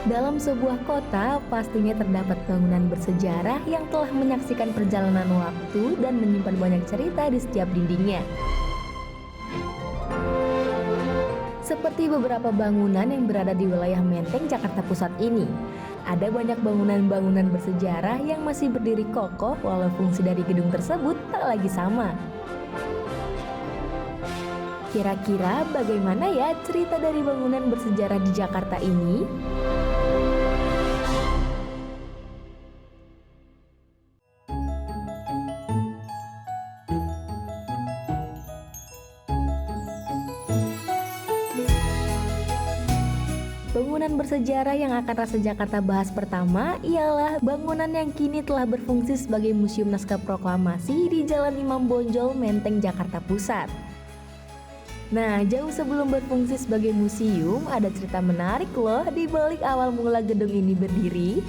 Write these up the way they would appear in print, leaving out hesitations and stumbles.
Dalam sebuah kota, pastinya terdapat bangunan bersejarah yang telah menyaksikan perjalanan waktu dan menyimpan banyak cerita di setiap dindingnya. Seperti beberapa bangunan yang berada di wilayah Menteng, Jakarta Pusat ini. Ada banyak bangunan-bangunan bersejarah yang masih berdiri kokoh walau fungsi dari gedung tersebut tak lagi sama. Kira-kira bagaimana ya cerita dari bangunan bersejarah di Jakarta ini? Bangunan bersejarah yang akan Rasa Jakarta bahas pertama ialah bangunan yang kini telah berfungsi sebagai Museum Naskah Proklamasi di Jalan Imam Bonjol, Menteng, Jakarta Pusat. Nah, jauh sebelum berfungsi sebagai museum, ada cerita menarik loh di balik awal mula gedung ini berdiri.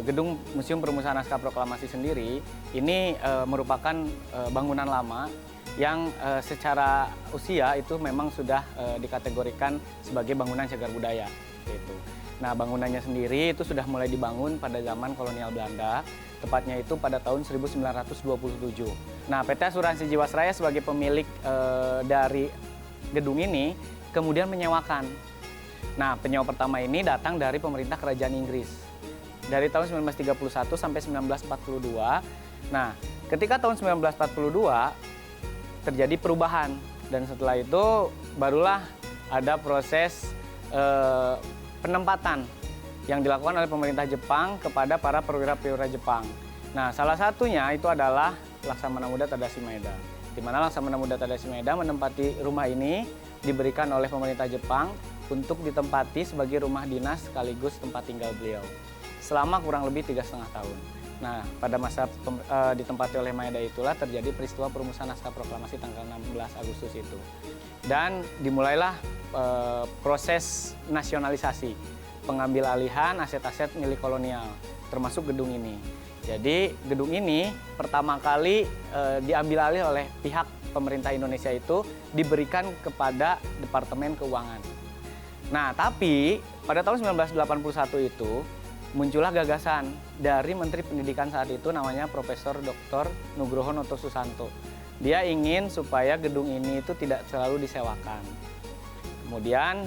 Gedung Museum Perumusan Naskah Proklamasi sendiri ini merupakan bangunan lama yang secara usia itu memang sudah dikategorikan sebagai bangunan cagar budaya. Gitu. Nah, bangunannya sendiri itu sudah mulai dibangun pada zaman kolonial Belanda, tepatnya itu pada tahun 1927. Nah, PT Asuransi Jiwasraya sebagai pemilik dari gedung ini kemudian menyewakan. Nah, penyewa pertama ini datang dari pemerintah Kerajaan Inggris. Dari tahun 1931 sampai 1942. Nah, ketika tahun 1942 terjadi perubahan dan setelah itu barulah ada proses penempatan yang dilakukan oleh pemerintah Jepang kepada para perwira-perwira Jepang. Nah, salah satunya itu adalah Laksamana Muda Tadashi Maeda, di mana Laksamana Muda Tadashi Maeda menempati rumah ini diberikan oleh pemerintah Jepang untuk ditempati sebagai rumah dinas sekaligus tempat tinggal beliau selama kurang lebih 3,5 tahun. Nah, pada masa ditempati oleh Maeda itulah terjadi peristiwa perumusan naskah proklamasi tanggal 16 Agustus itu. Dan dimulailah proses nasionalisasi, pengambil alihan aset-aset milik kolonial, termasuk gedung ini. Jadi, gedung ini pertama kali diambil alih oleh pihak pemerintah Indonesia itu diberikan kepada Departemen Keuangan. Nah, tapi pada tahun 1981 itu muncullah gagasan dari Menteri Pendidikan saat itu namanya Profesor Dr. Nugroho Noto Susanto. Dia ingin supaya gedung ini itu tidak selalu disewakan. Kemudian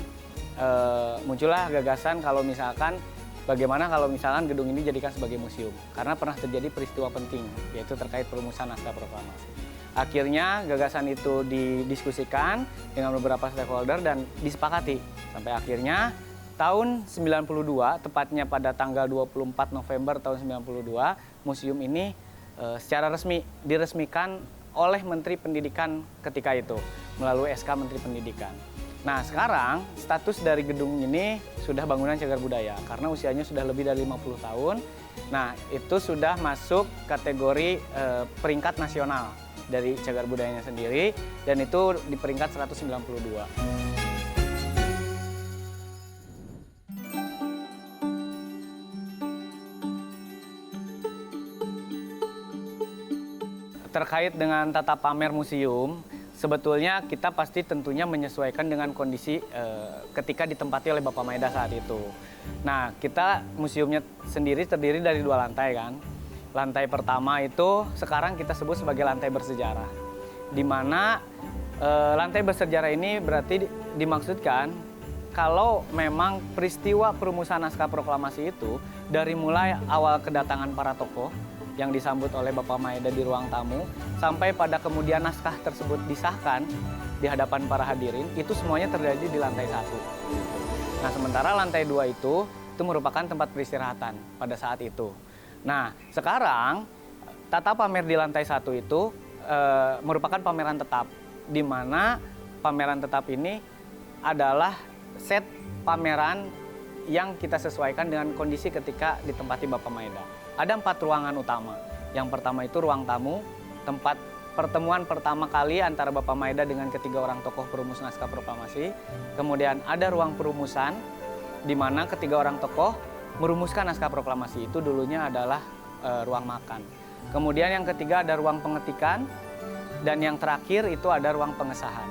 muncullah gagasan kalau misalkan bagaimana kalau misalkan gedung ini dijadikan sebagai museum. Karena pernah terjadi peristiwa penting yaitu terkait perumusan naskah proklamasi. Akhirnya gagasan itu didiskusikan dengan beberapa stakeholder dan disepakati. Sampai akhirnya tahun 92, tepatnya pada tanggal 24 November tahun 92, museum ini secara resmi diresmikan oleh Menteri Pendidikan ketika itu, melalui SK Menteri Pendidikan. Nah, sekarang status dari gedung ini sudah bangunan cagar budaya, karena usianya sudah lebih dari 50 tahun. Nah, itu sudah masuk kategori peringkat nasional dari cagar budayanya sendiri, dan itu di peringkat 192. Terkait dengan tata pamer museum, sebetulnya kita pasti tentunya menyesuaikan dengan kondisi ketika ditempati oleh Bapak Maeda saat itu. Nah, kita museumnya sendiri terdiri dari 2 lantai kan. Lantai pertama itu sekarang kita sebut sebagai lantai bersejarah. Di mana lantai bersejarah ini berarti dimaksudkan kalau memang peristiwa perumusan naskah proklamasi itu dari mulai awal kedatangan para tokoh yang disambut oleh Bapak Maeda di ruang tamu, sampai pada kemudian naskah tersebut disahkan di hadapan para hadirin, itu semuanya terjadi di lantai 1. Nah, sementara lantai 2 itu merupakan tempat peristirahatan pada saat itu. Nah, sekarang tata pamer di lantai 1 itu merupakan pameran tetap, di mana pameran tetap ini adalah set pameran yang kita sesuaikan dengan kondisi ketika ditempati Bapak Maeda. Ada 4 ruangan utama. Yang pertama itu ruang tamu, tempat pertemuan pertama kali antara Bapak Maeda dengan ketiga orang tokoh perumus naskah proklamasi. Kemudian ada ruang perumusan, di mana ketiga orang tokoh merumuskan naskah proklamasi. Itu dulunya adalah ruang makan. Kemudian yang ketiga ada ruang pengetikan, dan yang terakhir itu ada ruang pengesahan.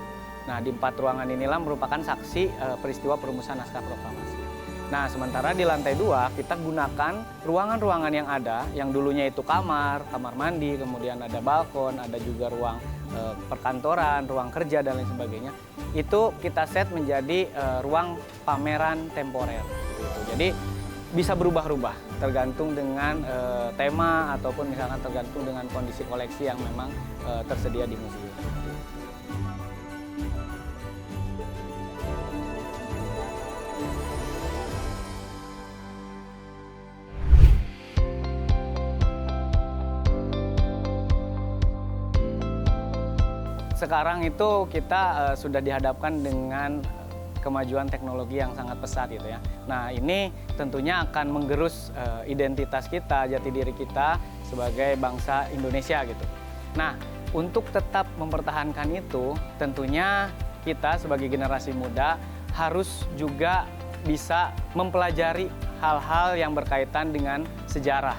Nah, di 4 ruangan inilah merupakan saksi peristiwa perumusan naskah proklamasi. Nah, sementara di lantai 2 kita gunakan ruangan-ruangan yang ada, yang dulunya itu kamar mandi, kemudian ada balkon, ada juga ruang perkantoran, ruang kerja, dan lain sebagainya. Itu kita set menjadi ruang pameran temporer. Gitu. Jadi bisa berubah-ubah tergantung dengan tema ataupun misalkan tergantung dengan kondisi koleksi yang memang tersedia di museum. Sekarang itu kita sudah dihadapkan dengan kemajuan teknologi yang sangat pesat gitu ya. Nah, ini tentunya akan menggerus identitas kita, jati diri kita sebagai bangsa Indonesia gitu. Nah, untuk tetap mempertahankan itu, tentunya kita sebagai generasi muda harus juga bisa mempelajari hal-hal yang berkaitan dengan sejarah.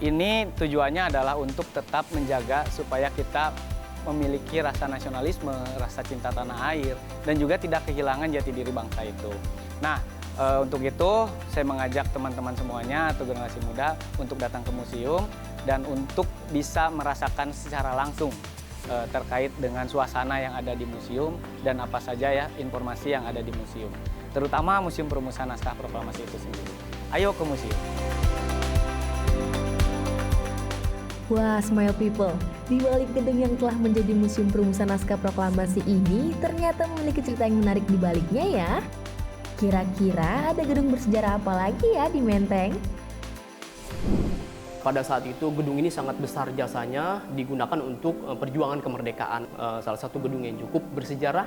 Ini tujuannya adalah untuk tetap menjaga supaya kita memiliki rasa nasionalisme, rasa cinta tanah air, dan juga tidak kehilangan jati diri bangsa itu. Nah, untuk itu saya mengajak teman-teman semuanya atau generasi muda untuk datang ke museum dan untuk bisa merasakan secara langsung terkait dengan suasana yang ada di museum dan apa saja ya informasi yang ada di museum. Terutama Museum Perumusan Naskah Proklamasi itu sendiri. Ayo ke museum. Wah, Smile People, di balik gedung yang telah menjadi Museum Perumusan Naskah Proklamasi ini ternyata memiliki cerita yang menarik di baliknya ya. Kira-kira ada gedung bersejarah apa lagi ya di Menteng? Pada saat itu gedung ini sangat besar jasanya digunakan untuk perjuangan kemerdekaan. Salah satu gedung yang cukup bersejarah.